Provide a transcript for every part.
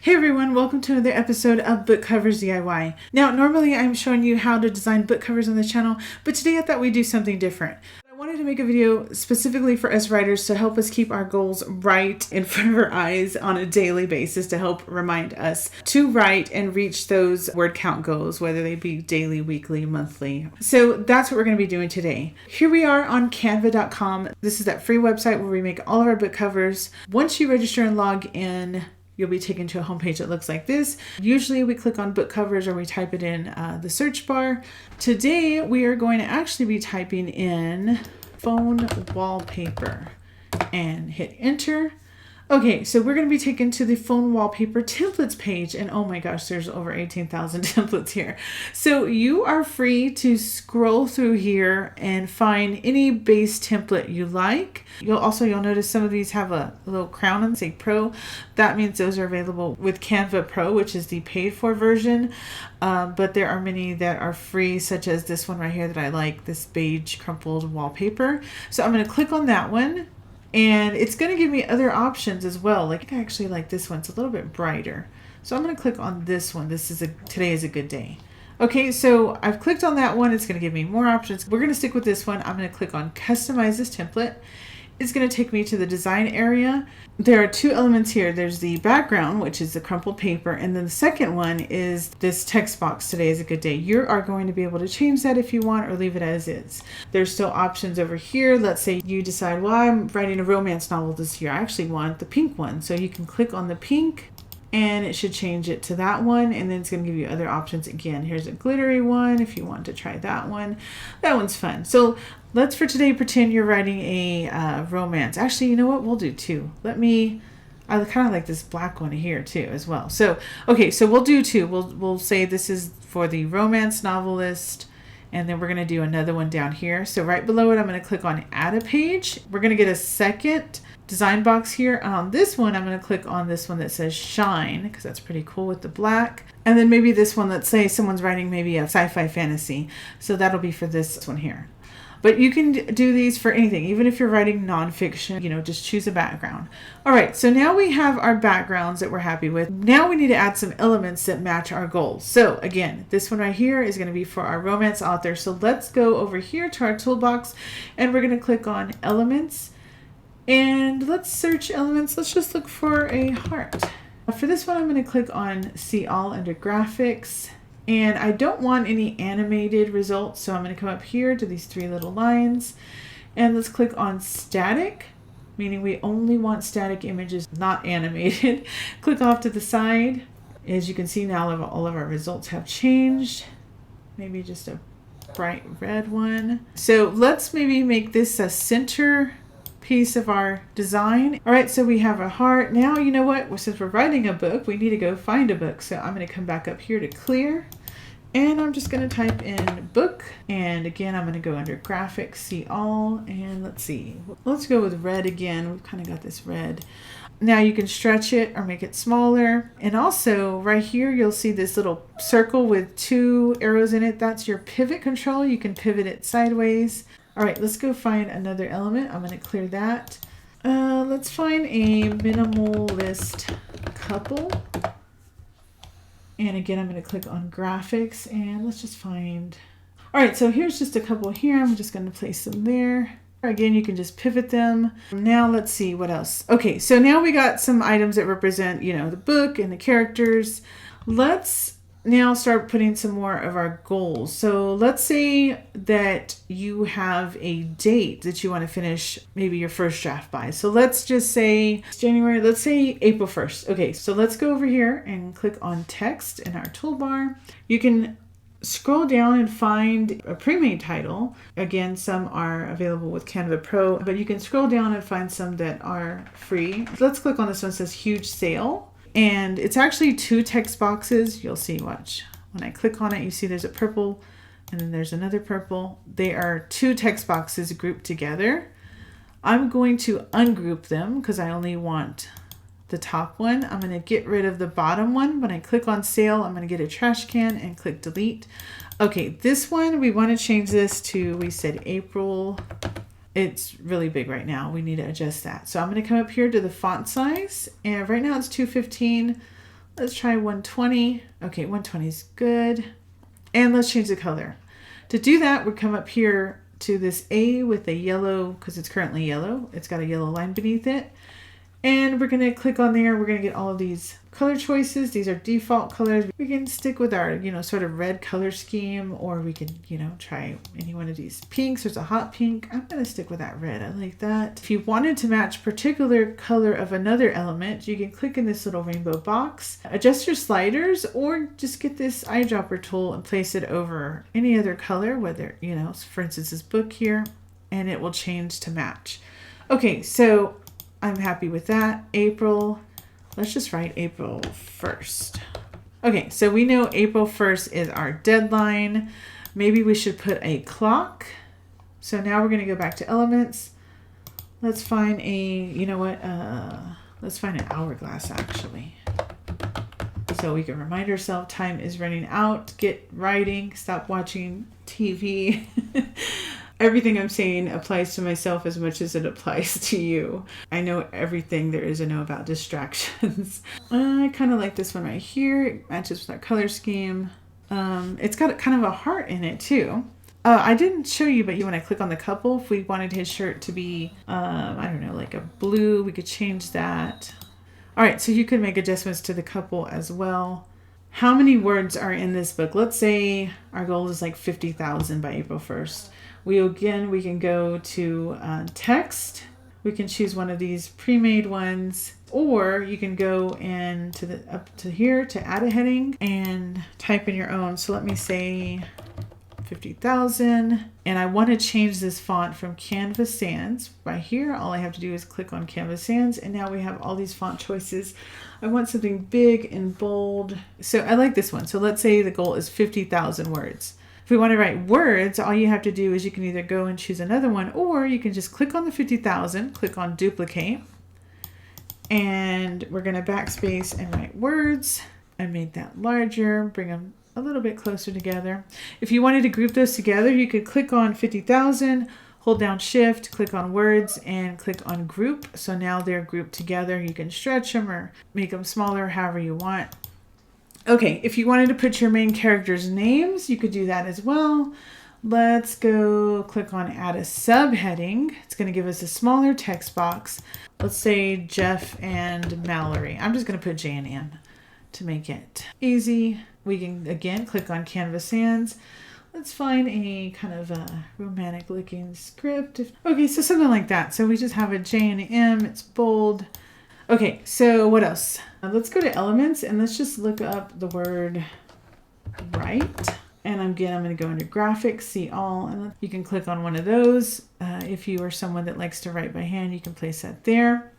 Hey everyone, welcome to another episode of Book Covers DIY. Now, normally I'm showing you how to design book covers on the channel, but today I thought we'd do something different. I wanted to make a video specifically for us writers to help us keep our goals right in front of our eyes on a daily basis to help remind us to write and reach those word count goals, whether they be daily, weekly, monthly. So that's what we're going to be doing today. Here we are on Canva.com. This is that free website where we make all of our book covers. Once you register and log in, you'll be taken to a homepage that looks like this. Usually we click on book covers or we type it in the search bar. Today we are going to actually be typing in phone wallpaper and hit enter. Okay, so we're going to be taken to the phone wallpaper templates page, and oh my gosh, there's over 18,000 templates here. So you are free to scroll through here and find any base template you like. You'll notice some of these have a little crown and say Pro. That means those are available with Canva Pro, which is the paid for version. But there are many that are free, such as this one right here that I like, this beige crumpled wallpaper. So I'm going to click on that one. And it's going to give me other options as well. Like I actually like this one. It's a little bit brighter. So I'm going to click on this one. Today is a good day. Okay, so I've clicked on that one. It's going to give me more options. We're going to stick with this one. I'm going to click on customize this template. It's going to take me to the design area. There are two elements here. There's the background, which is the crumpled paper. And then the second one is this text box, today is a good day. You are going to be able to change that if you want or leave it as is. There's still options over here. Let's say you decide, well, I'm writing a romance novel this year. I actually want the pink one. So you can click on the pink and it should change it to that one. And then it's going to give you other options again. Here's a glittery one if you want to try that one. That one's fun. So let's for today pretend you're writing a romance. Actually, you know what? We'll do two. I kind of like this black one here too as well. So, okay, so we'll do two. We'll say this is for the romance novelist. And then we're going to do another one down here. So right below it, I'm going to click on add a page. We're going to get a second design box here. And on this one, I'm going to click on this one that says shine, because that's pretty cool with the black. And then maybe this one, let's say someone's writing maybe a sci-fi fantasy. So that'll be for this one here. But you can do these for anything, even if you're writing nonfiction, just choose a background. All right, so now we have our backgrounds that we're happy with. Now we need to add some elements that match our goals. So again, this one right here is going to be for our romance author. So let's go over here to our toolbox and we're going to click on elements. And let's search elements. Let's just look for a heart. For this one, I'm going to click on see all under graphics. And I don't want any animated results, so I'm going to come up here to these three little lines. And let's click on static, meaning we only want static images, not animated. Click off to the side. As you can see now, all of our results have changed. Maybe just a bright red one. So let's maybe make this a center piece of our design. All right, so we have a heart. Now, you know what? Well, since we're writing a book, we need to go find a book. So I'm going to come back up here to clear. And I'm just going to type in book. And again, I'm going to go under graphics, see all. And let's see. Let's go with red again. We've kind of got this red. Now you can stretch it or make it smaller. And also right here, you'll see this little circle with two arrows in it. That's your pivot control. You can pivot it sideways. All right, let's go find another element. I'm going to clear that. Let's find a minimalist couple. And again, I'm going to click on graphics and let's just find. All right, so here's just a couple here. I'm just going to place them there. Again, you can just pivot them. Now let's see what else. Okay, so now we got some items that represent, the book and the characters. Let's now start putting some more of our goals. So let's say that you have a date that you want to finish maybe your first draft by. So let's just say January, let's say April 1st. Okay, so let's go over here and click on text in our toolbar. You can scroll down and find a pre-made title. Again, some are available with Canva Pro, but you can scroll down and find some that are free. Let's click on this one that says huge sale. And it's actually two text boxes. You'll see, watch. When I click on it, you see there's a purple and then there's another purple. They are two text boxes grouped together. I'm going to ungroup them because I only want the top one. I'm going to get rid of the bottom one. When I click on sale, I'm going to get a trash can and click delete. Okay, this one, we want to change this to, we said April. It's really big right now. We need to adjust that. So I'm going to come up here to the font size. And right now it's 215. Let's try 120. Okay, 120 is good. And let's change the color. To do that, we come up here to this A with a yellow, because it's currently yellow. It's got a yellow line beneath it. And we're going to click on there. We're going to get all of these color choices. These are default colors. We can stick with our, sort of red color scheme, or we can, try any one of these pinks. There's a hot pink. I'm going to stick with that red. I like that. If you wanted to match particular color of another element, you can click in this little rainbow box, adjust your sliders, or just get this eyedropper tool and place it over any other color, whether, for instance, this book here, and it will change to match. Okay, so I'm happy with that. April, let's just write April 1st. Okay, so we know April 1st is our deadline. Maybe we should put a clock. So now we're going to go back to elements. Let's find let's find an hourglass actually. So we can remind ourselves time is running out. Get writing, stop watching TV. Everything I'm saying applies to myself as much as it applies to you. I know everything there is to know about distractions. I kind of like this one right here. It matches with our color scheme. It's got kind of a heart in it too. I didn't show you, but when I click on the couple, if we wanted his shirt to be, I don't know, like a blue, we could change that. All right, so you could make adjustments to the couple as well. How many words are in this book? Let's say our goal is like 50,000 by April 1st. We can go to text. We can choose one of these pre-made ones, or you can go up to here to add a heading and type in your own. So let me say 50,000, and I want to change this font from Canva Sans. Right here, all I have to do is click on Canva Sans, and now we have all these font choices. I want something big and bold. So I like this one. So let's say the goal is 50,000 words. If we want to write words, all you have to do is you can either go and choose another one, or you can just click on the 50,000, click on duplicate, and we're going to backspace and write words. I made that larger, bring them a little bit closer together. If you wanted to group those together, you could click on 50,000, hold down shift, click on words, and click on group. So now they're grouped together. You can stretch them or make them smaller, however you want. Okay, if you wanted to put your main characters' names, you could do that as well. Let's go click on add a subheading. It's going to give us a smaller text box. Let's say Jeff and Mallory. I'm just going to put J and M to make it easy. We can again click on Canva Sans. Let's find a kind of a romantic looking script. Okay, so something like that. So we just have a J and M, it's bold. Okay, so what else? Let's go to elements and let's just look up the word write. And again, I'm going to go into graphics, see all, and you can click on one of those. If you are someone that likes to write by hand, you can place that there.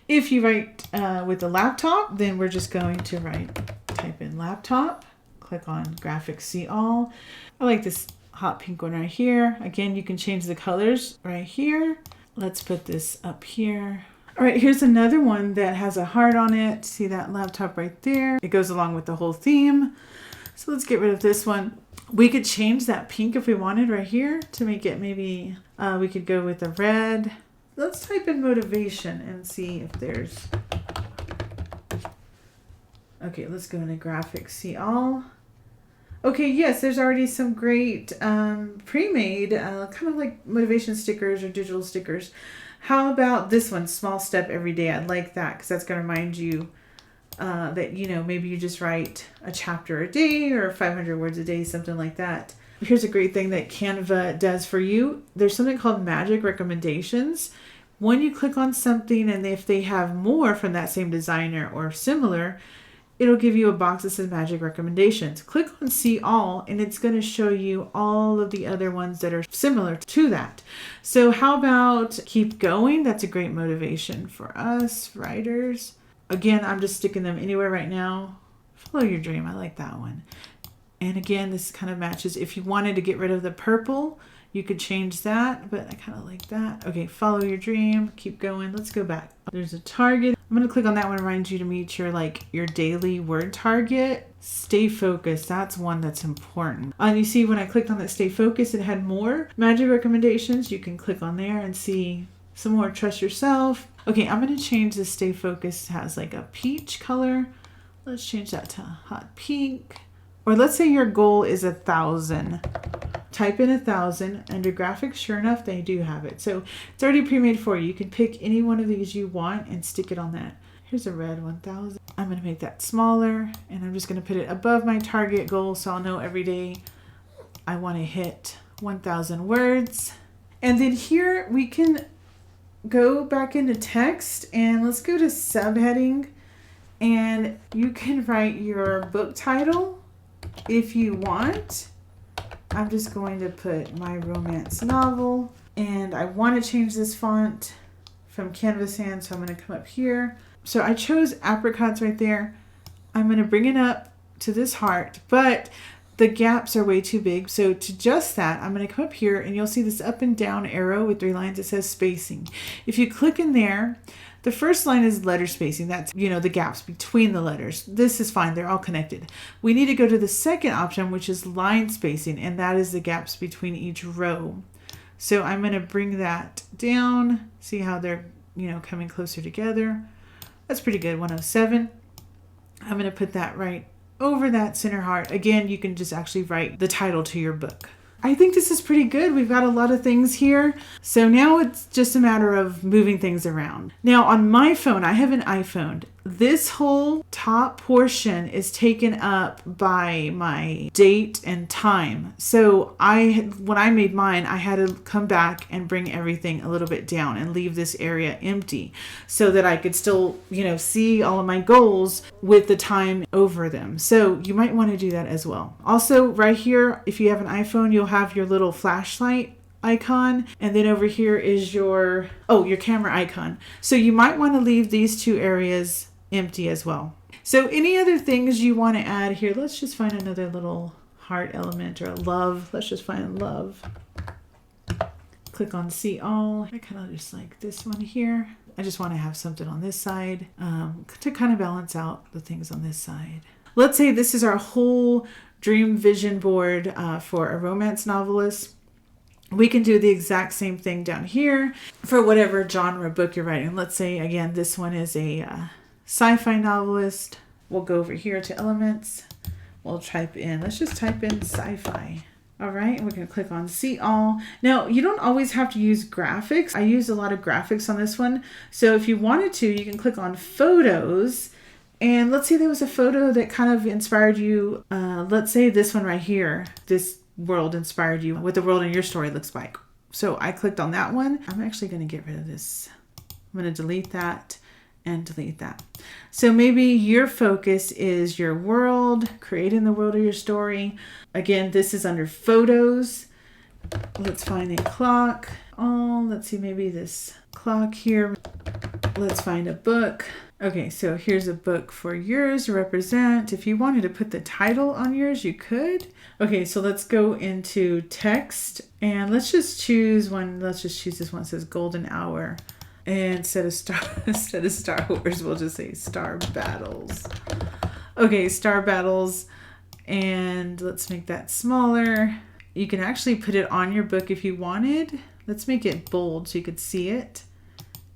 If you write with the laptop, then we're just going to type in laptop, click on graphics, see all. I like this hot pink one right here. Again, you can change the colors right here. Let's put this up here. All right, here's another one that has a heart on it. See that laptop right there? It goes along with the whole theme. So let's get rid of this one. We could change that pink if we wanted right here to make it maybe, we could go with the red. Let's type in motivation and see if there's, okay, let's go into graphics, see all. Okay, yes, there's already some great pre-made kind of like motivation stickers or digital stickers. How about this one, small step every day? I like that because that's going to remind you that, maybe you just write a chapter a day or 500 words a day, something like that. Here's a great thing that Canva does for you. There's something called magic recommendations. When you click on something and if they have more from that same designer or similar, it'll give you a box that says magic recommendations. Click on see all and it's going to show you all of the other ones that are similar to that. So how about keep going? That's a great motivation for us writers. Again, I'm just sticking them anywhere right now. Follow your dream. I like that one. And again, this kind of matches. If you wanted to get rid of the purple, you could change that, but I kind of like that. Okay, follow your dream, keep going. Let's go back. There's a target. I'm going to click on that one to remind you to meet your daily word target. Stay focused. That's one that's important. And you see when I clicked on that stay focused, it had more magic recommendations. You can click on there and see some more. Trust yourself. Okay, I'm going to change the stay focused. It has like a peach color. Let's change that to hot pink. Or let's say your goal is 1,000. Type in 1,000 under graphics. Sure enough, they do have it. So it's already pre-made for you. You can pick any one of these you want and stick it on that. Here's a red 1,000. I'm going to make that smaller, and I'm just going to put it above my target goal so I'll know every day I want to hit 1,000 words. And then here we can go back into text, and let's go to subheading, and you can write your book title if you want. I'm just going to put my romance novel, and I want to change this font from Canva Sans, so I'm going to come up here. So I chose apricots right there. I'm going to bring it up to this heart, but the gaps are way too big. So to adjust that, I'm going to come up here, and you'll see this up and down arrow with 3 lines. It says spacing. If you click in there, the first line is letter spacing. That's, the gaps between the letters. This is fine. They're all connected. We need to go to the second option, which is line spacing, and that is the gaps between each row. So I'm going to bring that down. See how they're, coming closer together. That's pretty good. 107. I'm going to put that right over that center heart. Again, you can just actually write the title to your book. I think this is pretty good. We've got a lot of things here. So now it's just a matter of moving things around. Now on my phone, I have an iPhone. This whole top portion is taken up by my date and time. So when I made mine, I had to come back and bring everything a little bit down and leave this area empty so that I could still, see all of my goals with the time over them. So you might want to do that as well. Also right here, if you have an iPhone, you'll have your little flashlight icon, and then over here is your camera icon. So you might want to leave these 2 areas empty as well. So any other things you want to add here? Let's just find another little heart element or a love. Let's just find love. Click on see all. I kind of just like this one here. I just want to have something on this side to kind of balance out the things on this side. Let's say this is our whole dream vision board for a romance novelist. We can do the exact same thing down here for whatever genre book you're writing. Let's say, again, this one is a sci-fi novelist. We'll go over here to elements. We'll let's just type in sci-fi. All right, and we're going to click on see all. Now, you don't always have to use graphics. I used a lot of graphics on this one. So if you wanted to, you can click on photos. And let's say there was a photo that kind of inspired you. Let's say this one right here, this world inspired you, what the world in your story looks like. So I clicked on that one. I'm actually going to get rid of this. I'm going to delete that and delete that. So maybe your focus is your world, creating the world of your story. Again, this is under photos. Let's find a clock. Let's see, maybe this clock here. Let's find a book. Okay, so here's a book for yours to represent. If you wanted to put the title on yours, you could. Okay, so let's go into text, and let's just choose one. Let's just choose this one that says Golden Hour. And instead of Star Wars, we'll just say Star Battles. Okay, Star Battles. And let's make that smaller. You can actually put it on your book if you wanted. Let's make it bold so you could see it.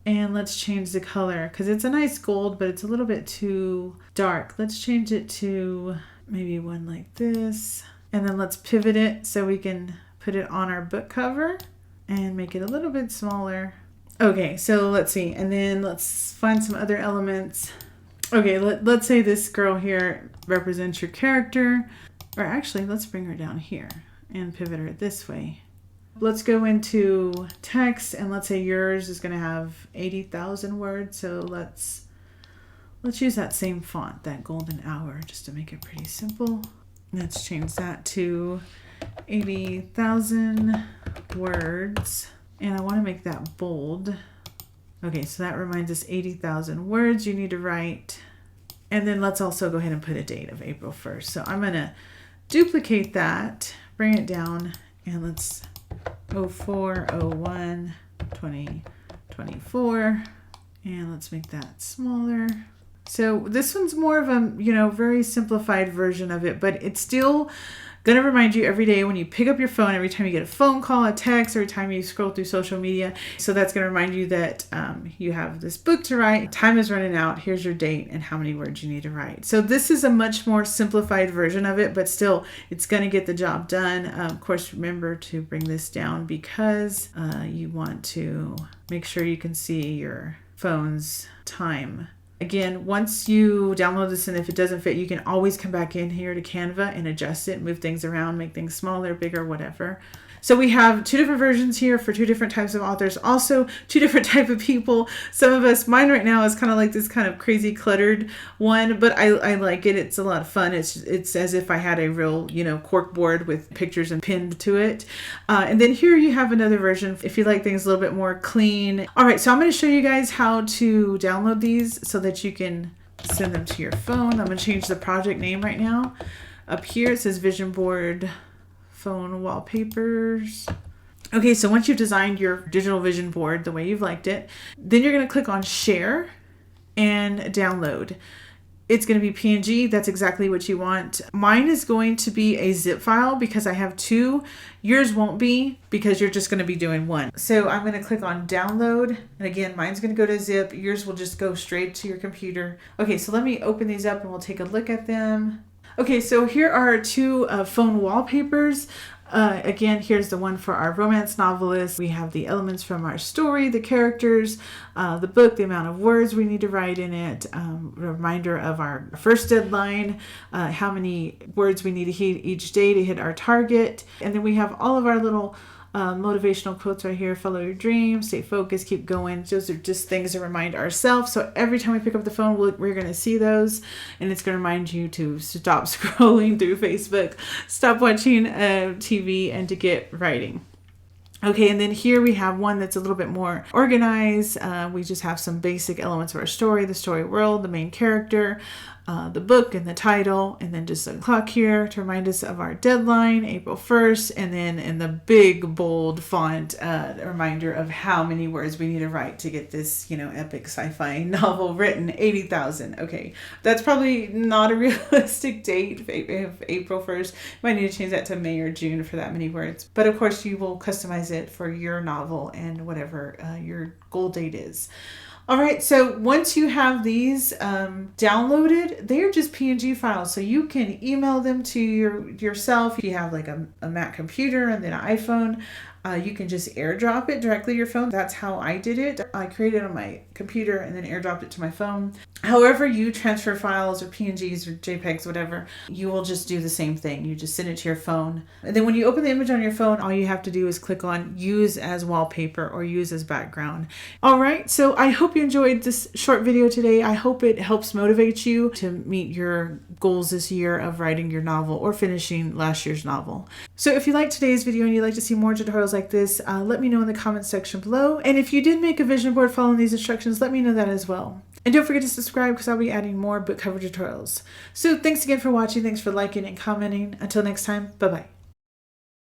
And let's change the color because it's a nice gold, but it's a little bit too dark. Let's change it to maybe one like this. And then let's pivot it so we can put it on our book cover and make it a little bit smaller. Okay, so let's see. And then let's find some other elements. Okay, let's say this girl here represents your character. Or actually, let's bring her down here and pivot her this way. Let's go into text, and let's say yours is going to have 80,000 words. So let's use that same font, that Golden Hour, just to make it pretty simple. Let's change that to 80,000 words. And I want to make that bold. Okay, so that reminds us 80,000 words you need to write. And then let's also go ahead and put a date of April 1st. So I'm going to duplicate that, bring it down, and let's 04/01 2024, and let's make that smaller. So this one's more of a very simplified version of it, but it's still Gonna remind you every day when you pick up your phone, every time you get a phone call, a text, every time you scroll through social media. So that's gonna remind you that you have this book to write. Time is running out. Here's your date and how many words you need to write. So this is a much more simplified version of it, but still it's gonna get the job done. Of course, remember to bring this down because you want to make sure you can see your phone's time. Again, once you download this and if it doesn't fit, you can always come back in here to Canva and adjust it, move things around, make things smaller, bigger, whatever. So we have 2 different versions here for 2 different types of authors. Also 2 different type of people. Some of us, mine right now is kind of like this kind of crazy cluttered one, but I like it. It's a lot of fun. It's as if I had a real, cork board with pictures and pinned to it. And then here you have another version if you like things a little bit more clean. All right, so I'm going to show you guys how to download these so that you can send them to your phone. I'm going to change the project name right now. Up here it says Vision Board Phone Wallpapers. Okay, so once you've designed your digital vision board the way you've liked it, then you're going to click on Share and Download. It's going to be PNG. That's exactly what you want. Mine is going to be a zip file because I have 2. Yours won't be because you're just going to be doing 1. So I'm going to click on Download. And again, mine's going to go to zip. Yours will just go straight to your computer. Okay, so let me open these up and we'll take a look at them. Okay, so here are 2 phone wallpapers. Again, here's the one for our romance novelist. We have the elements from our story, the characters, the book, the amount of words we need to write in it, a reminder of our first deadline, how many words we need to hit each day to hit our target. And then we have all of our little motivational quotes right here. Follow your dreams, stay focused, keep going. Those are just things to remind ourselves. So every time we pick up the phone, we're going to see those, and it's going to remind you to stop scrolling through Facebook, stop watching TV, and to get writing. Okay, and then here we have one that's a little bit more organized. We just have some basic elements of our story, the story world, the main character, the book and the title, and then just a clock here to remind us of our deadline, April 1st, and then in the big bold font, a reminder of how many words we need to write to get this, epic sci-fi novel written, 80,000. Okay, that's probably not a realistic date if April 1st. You might need to change that to May or June for that many words. But of course, you will customize it for your novel and whatever your goal date is. All right, so once you have these downloaded, they're just PNG files. So you can email them to yourself. If you have like a Mac computer and then an iPhone, you can just airdrop it directly to your phone. That's how I did it. I created it on my computer and then airdropped it to my phone. However you transfer files or PNGs or JPEGs, whatever, you will just do the same thing. You just send it to your phone. And then when you open the image on your phone, all you have to do is click on Use as Wallpaper or Use as Background. All right, so I hope you enjoyed this short video today. I hope it helps motivate you to meet your goals this year of writing your novel or finishing last year's novel. So if you liked today's video and you'd like to see more tutorials like this, let me know in the comments section below. And if you did make a vision board following these instructions, let me know that as well. And don't forget to subscribe because I'll be adding more book cover tutorials. So thanks again for watching. Thanks for liking and commenting. Until next time, bye-bye.